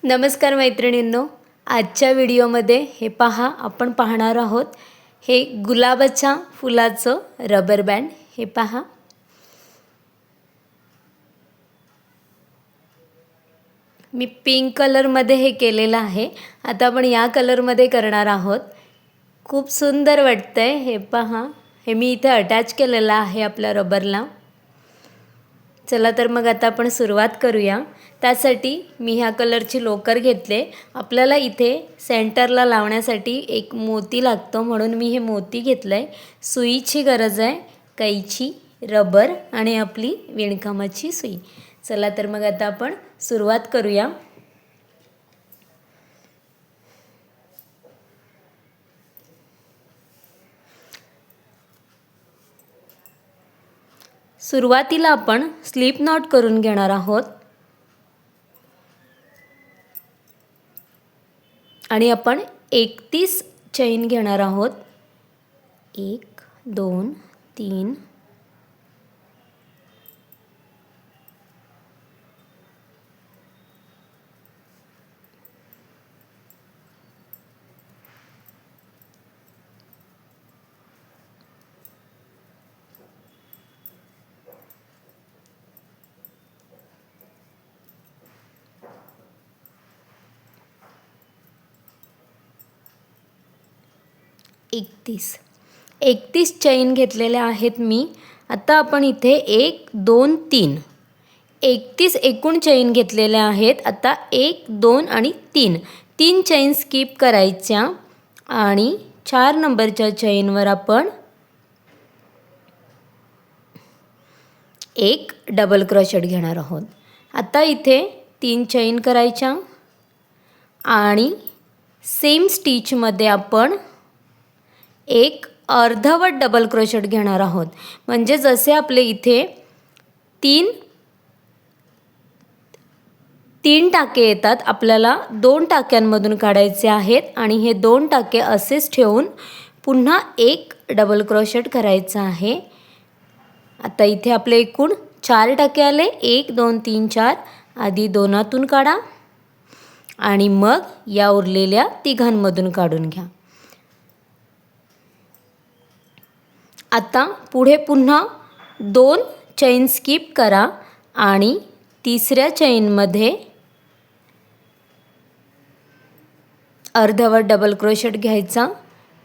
नमस्कार मैत्रिणींनो, आजच्या व्हिडिओमध्ये हे पहा आपण पाहणार आहोत हे गुलाबाच्या फुलाचं रबर बँड. हे पहा, मी पिंक कलरमध्ये हे केलेलं आहे. आता आपण या कलरमध्ये करणार आहोत. खूप सुंदर वाटतंय. हे पहा, हे मी इथे अटॅच केलेलं आहे आपल्या रबरला. चला तर मग आता आपण सुरुवात करूया. त्यासाठी मी ह्या कलरची लोकर घेतले. आपल्याला इथे सेंटरला लावण्यासाठी एक मोती लागतो, म्हणून मी हे मोती घेतलं आहे. सुईची गरज आहे, कैची, रबर आणि आपली विणकामाची सुई. चला तर मग आता आपण सुरुवात करूया. सुरुवातीला आपण स्लिप नॉट करून घेणार आहोत आणि आपण 31 चैन घेणार आहोत. 1 2 3 31 चैन घेतलेल्या आहेत मी. आता आपण इथे 1 2 3 31 एकूण चैन घेतलेल्या आहेत. आता 1 2 आणि 3 चैन स्किप करायच्या आणि 4 नंबरच्या चैनवर आपण एक डबल क्रोशेट घेणार आहोत. आता इथे 3 चैन करायच्या आणि सेम स्टिचमध्ये आपण एक अर्धवट डबल क्रोशेट घेणार आहोत. म्हणजे जसे आपले इथे तीन टाके येतात, आपल्याला 2 टाक्यांमधून काढायचे आहेत आणि हे 2 टाके असेच ठेवून पुन्हा एक डबल क्रोशेट करायचा आहे. आता इथे आपले एकूण 4 टाके आले. 1 2 3 4. आधी 2आतून काढा आणि मग या उरलेल्या तिघांमधून काढून घ्या. आता पुढे पुन्हा 2 चैन स्किप करा आणि तिसऱ्या चैनमध्ये अर्धवट डबल क्रोशेट घ्यायचा.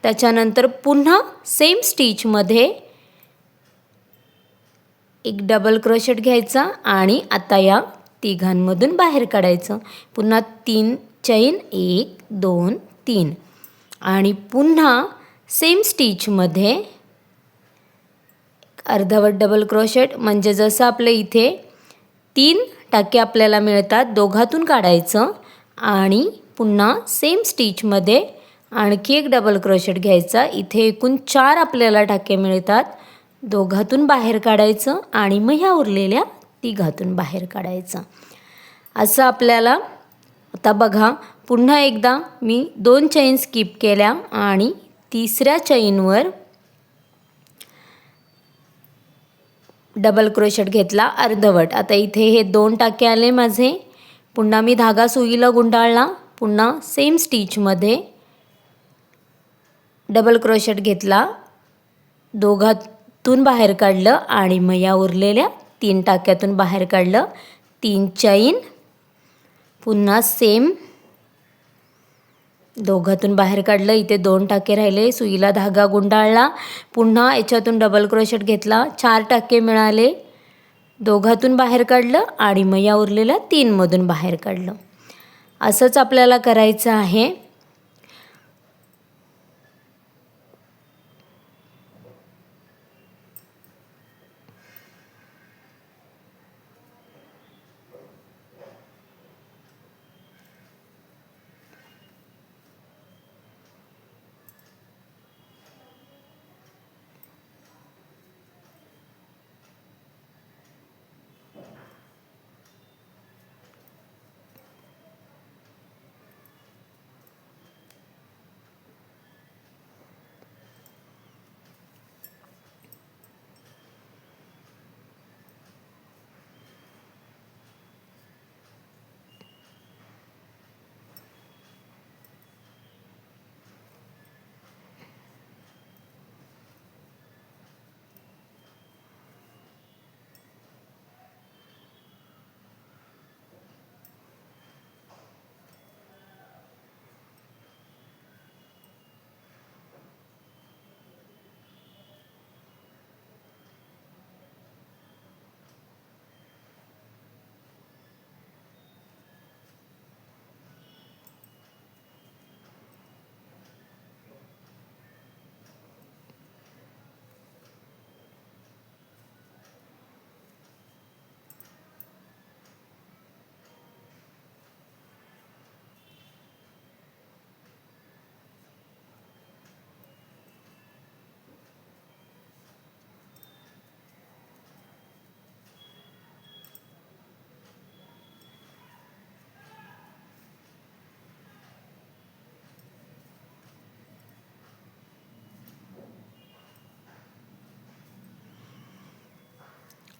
त्याच्यानंतर पुन्हा सेम स्टिचमध्ये एक डबल क्रोशेट घ्यायचा आणि आता या तिघांमधून बाहेर काढायचं. पुन्हा 3 चैन 1 2 3 आणि पुन्हा सेम स्टिचमध्ये अर्धवट डबल क्रोशेट. म्हणजे जसं आपले इथे 3 टाके आपल्याला मिळतात, दोघातून काढायचं आणि पुन्हा सेम स्टिचमध्ये आणखी एक डबल क्रोशेट घ्यायचा. इथे एकूण 4 आपल्याला टाके मिळतात, दोघातून बाहेर काढायचं आणि मग ह्या उरलेल्या तिघातून बाहेर काढायचं. असं आपल्याला आता बघा, पुन्हा एकदा मी 2 चैन स्किप केल्या आणि तिसऱ्या चैनवर डबल क्रोशेट घेतला अर्धवट. आता इथे हे 2 टाके आले माझे. पुन्हा मी धागा सुईला गुंडाळला. पुन्हा सेम स्टिचमध्ये डबल क्रोशेट घेतला, दोघातून बाहेर काढलं आणि मग या उरलेल्या 3 टाक्यातून बाहेर काढलं. 3 चैन, पुन्हा सेम दोघातून बाहेर काढलं. इथे 2 टाके राहिले, सुईला धागा गुंडाळला. पुन्हा याच्यातून डबल क्रोशेट घेतला, 4 टाके मिळाले, दोघातून बाहेर काढलं आणि मग या उरलेल्या 3मधून बाहेर काढलं. असंच आपल्याला करायचं आहे.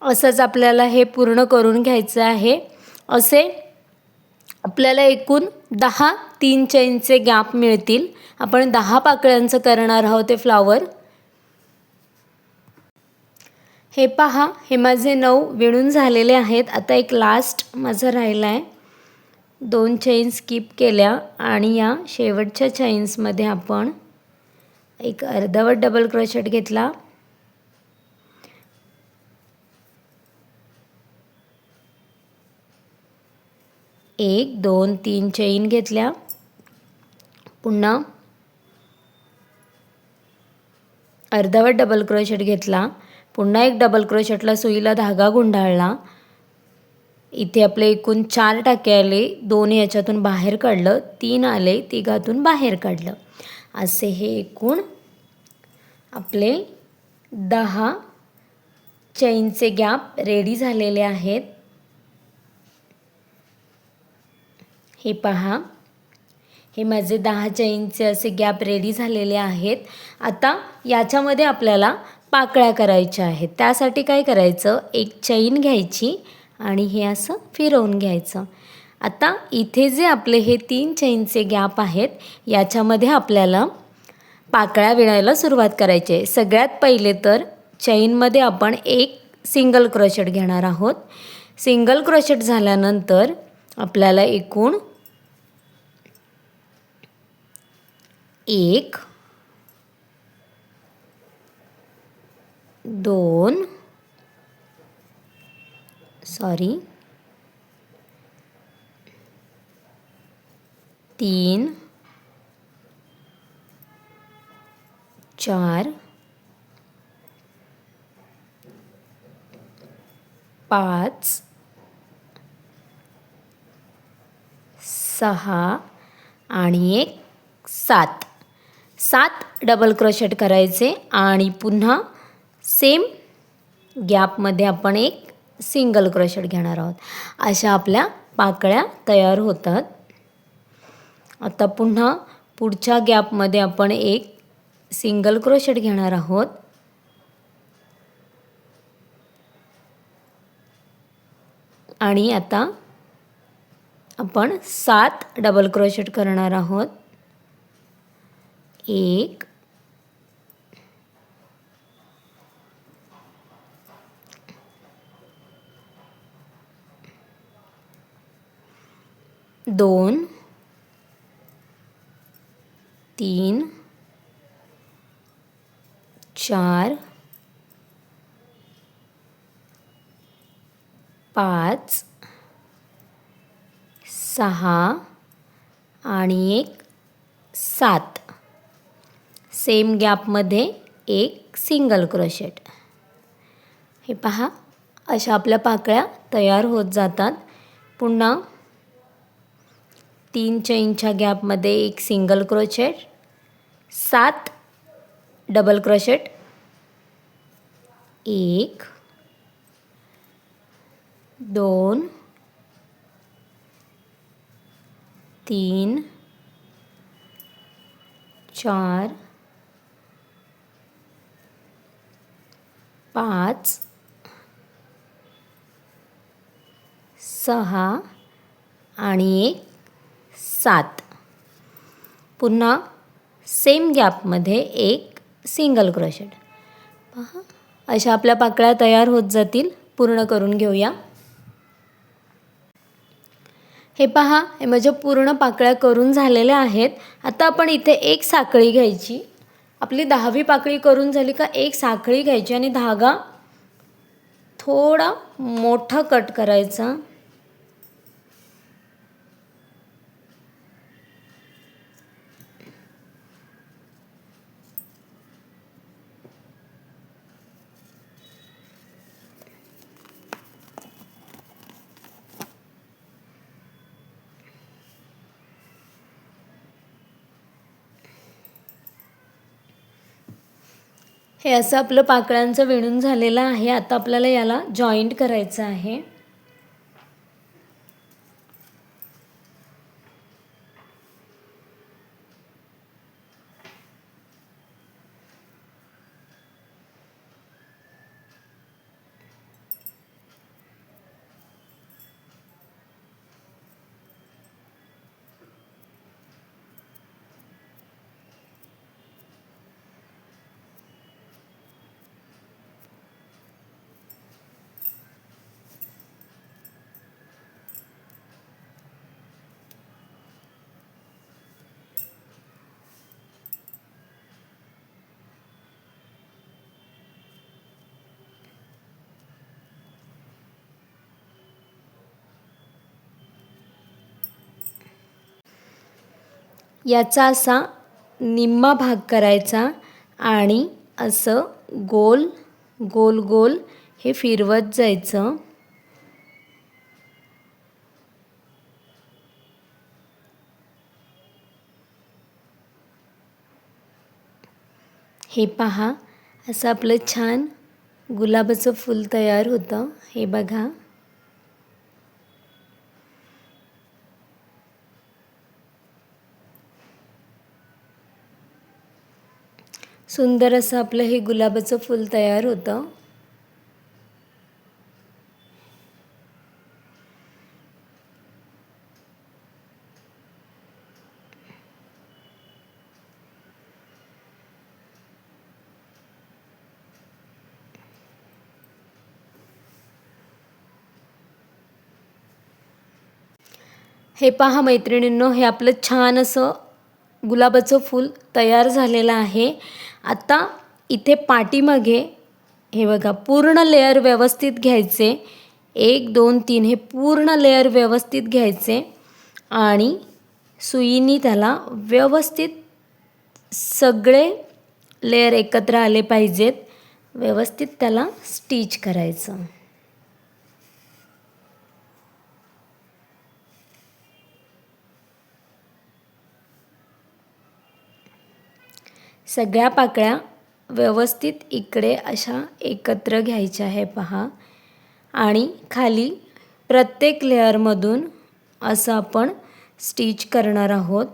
असंच आपल्याला हे पूर्ण करून घ्यायचं आहे. असे आपल्याला एकूण 10 3 चेनचे गॅप मिळतील. आपण 10 पाकळ्यांचं करणार आहोत ते फ्लावर. हे पहा, हे माझे 9 विणून झालेले आहेत. आता एक लास्ट माझं राहिला आहे. 2 चेन स्किप केल्या आणि या शेवटच्या चेन्समध्ये आपण एक अर्धवट डबल क्रोशेट घेतला. एक 2 3 चेन घेतल्या. पुन्हा अर्धवट डबल क्रोशेट घेतला. पुन्हा एक डबल क्रोशेटला सुईला धागा गुंडाळला. इथे आपले एकूण 4 टाके आले. 2 याच्यातून बाहेर काढलं, 3 आले, तिघातून बाहेर काढलं. असे हे एकूण आपले 10 चेनचे गॅप रेडी झालेले आहेत. हे पहा, हे माझे 10 चेनचे असे गॅप रेडी झालेले आहेत. आता याच्यामध्ये आपल्याला पाकळ्या करायच्या आहेत. त्यासाठी काय करायचं, एक चेन घ्यायची आणि हे असं फिरवून घ्यायचं. आता इथे जे आपले हे 3 चेनचे गॅप आहेत याच्यामध्ये आपल्याला पाकळ्या विणायला सुरुवात करायची आहे. सगळ्यात पहिले तर चेनमध्ये आपण एक सिंगल क्रोशेट घेणार आहोत. सिंगल क्रोशेट झाल्यानंतर आपल्याला एकूण 1 2 3 4 5 6 आणि एक 7 डबल क्रोशेट करायचे आणि पुन्हा सेम गॅपमध्ये आपण एक सिंगल क्रोशेट घेणार आहोत. अशा आपल्या पाकळ्या तयार होतात. आता पुन्हा पुढच्या गॅपमध्ये आपण एक सिंगल क्रोशेट घेणार आहोत. आणि आता आपण 7 डबल क्रोशेट करणार आहोत. 1 2 3 4 5 6 आणि एक 7 सेम गॅपमध्ये एक सिंगल क्रोशेट. हे पहा, अशा आपल्या पाकळ्या तयार होत जातात. पुन्हा 3 चेनच्या गॅपमध्ये एक सिंगल क्रोशेट, 7 डबल क्रोशेट, 1 2 3 4 5 6 आणि एक 7 पुन्हा सेम गॅपमध्ये एक सिंगल क्रोशेट. पहा, अशा आपल्या पाकळ्या तयार होत जातील. पूर्ण करून घेऊया. हे पहा, हे माझ्या पूर्ण पाकळ्या करून झालेल्या आहेत. आता आपण इथे एक साखळी घ्यायची. आपली 10वी पाकळी करून झाली का एक साखळी घ्यायची आणि धागा थोडा मोठा कट करायचा. हे असं आपलं पाकळ्यांचं विणून झालेलं आहे. आता आपल्याला याला जॉईंट करायचं आहे. याचा असा निम्मा भाग करायचा आणि असं गोल गोल गोल हे फिरवत जायचं. हे पहा, असं आपलं छान गुलाबाचं फूल तयार होतं. हे बघा. सुंदर असं आपलं हे गुलाबाचं फूल तयार होतं. हे पहा मैत्रिणींनो, हे आपलं छान असं गुलाबाचं फूल तयार झालेलं आहे. आता इथे पाठीमागे हे बघा पूर्ण लेयर व्यवस्थित घ्यायचे. 1 2 3 हे पूर्ण लेयर व्यवस्थित घ्यायचे आणि सुईनी त्याला व्यवस्थित सगळे लेयर एकत्र आले पाहिजेत. व्यवस्थित त्याला स्टिच करायचं. सगळ्या पाकळ्या व्यवस्थित इकडे अशा एकत्र घ्यायच्या आहे पहा. आणि खाली प्रत्येक लेअरमधून असं आपण स्टिच करणार आहोत.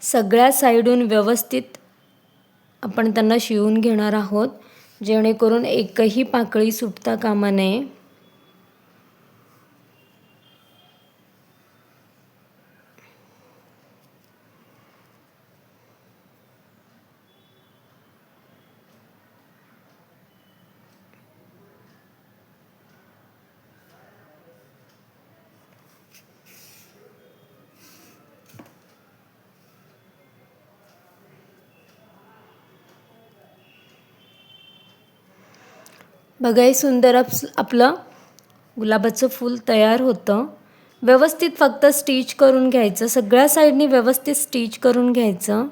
सगळ्या साईडून व्यवस्थित आपण त्यांना शिवून घेणार आहोत, जेणेकरून एकही पाकळी सुटता कामा नये. बघा, हे सुंदर आपलं गुलाबाचं फूल तयार होतं. व्यवस्थित फक्त स्टिच करून घ्यायचं. सगळ्या साईडनी व्यवस्थित स्टिच करून घ्यायचं.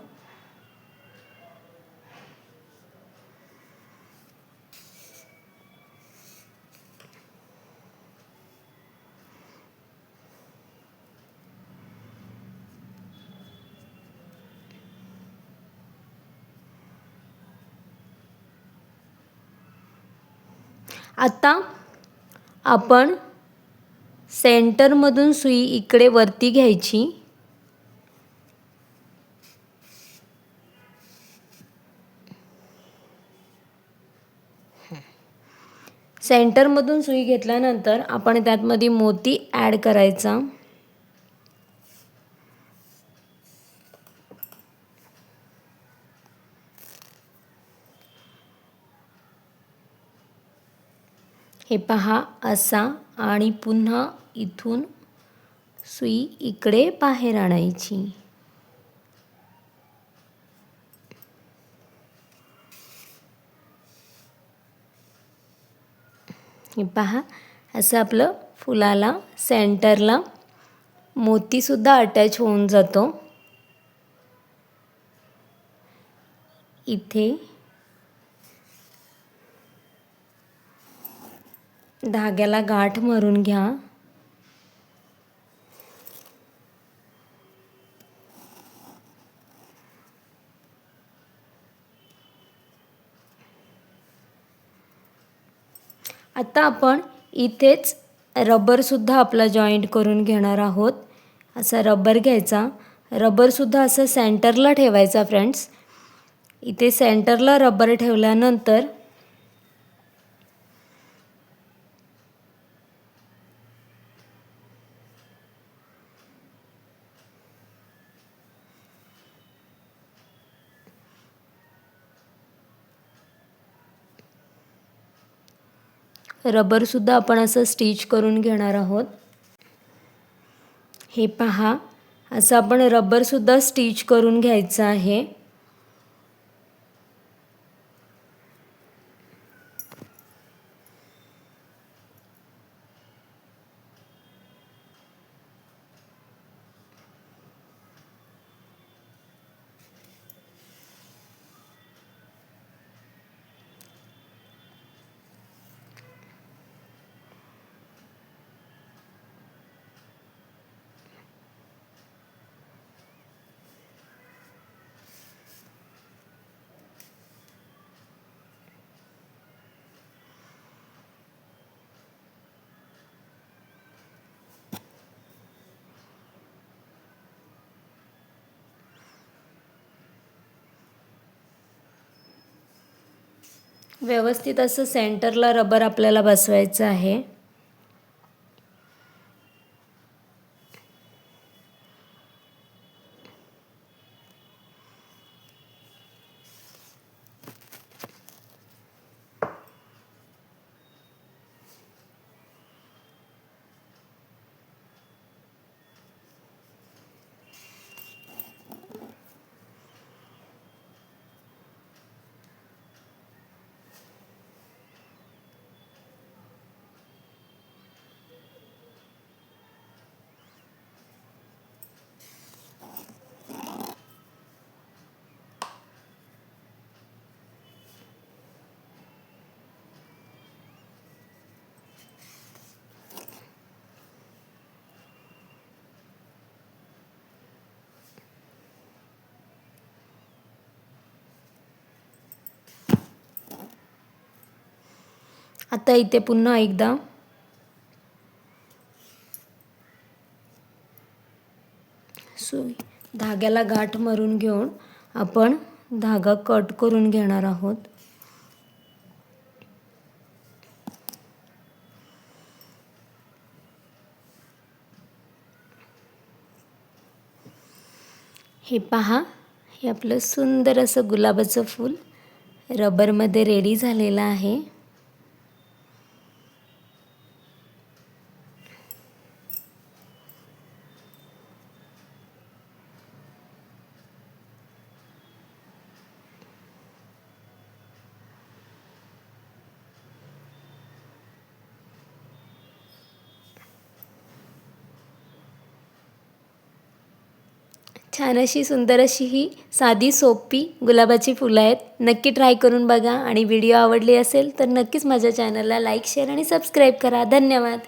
आता आपण सेंटरमधून सुई इकडे वरती घ्यायची. सेंटरमधून सुई घेतल्यानंतर आपण त्यातमध्ये मोती ॲड करायचा. हे पहा असा, आणि पुन्हा इथून सुई इकडे बाहेर आणायची. हे पहा असं आपलं फुलाला सेंटरला मोतीसुद्धा अटॅच होऊन जातो. इथे धाग्याला गाठ मारून घ्या. आता आपण इथेच रबरसुद्धा आपला जॉईंट करून घेणार आहोत. असा रबर घ्यायचा, रबरसुद्धा असं सेंटरला ठेवायचा फ्रेंड्स. इथे सेंटरला रबर ठेवल्यानंतर रबरसुद्धा आपण असं स्टिच करून घेणार आहोत. हे पहा असं आपण रबरसुद्धा स्टिच करून घ्यायचं आहे. व्यवस्थित असं सेंटरला रबर आपल्याला बसवायचं आहे. आता इथे पुन्हा एकदा सुई धाग्याला गाठ मारून घेऊन आपण धागा कट करून घेणार आहोत. हे पहा, हे आपलं सुंदर असं गुलाबाचं फूल रबरमध्ये रेडी झालेलं आहे. छान अशी सुंदर अशी ही साधी सोपी गुलाबाची फुलं आहेत. नक्की ट्राय करून बघा आणि व्हिडिओ आवडली असेल तर नक्कीच माझ्या चॅनलला लाईक, शेअर आणि सबस्क्राईब करा. धन्यवाद.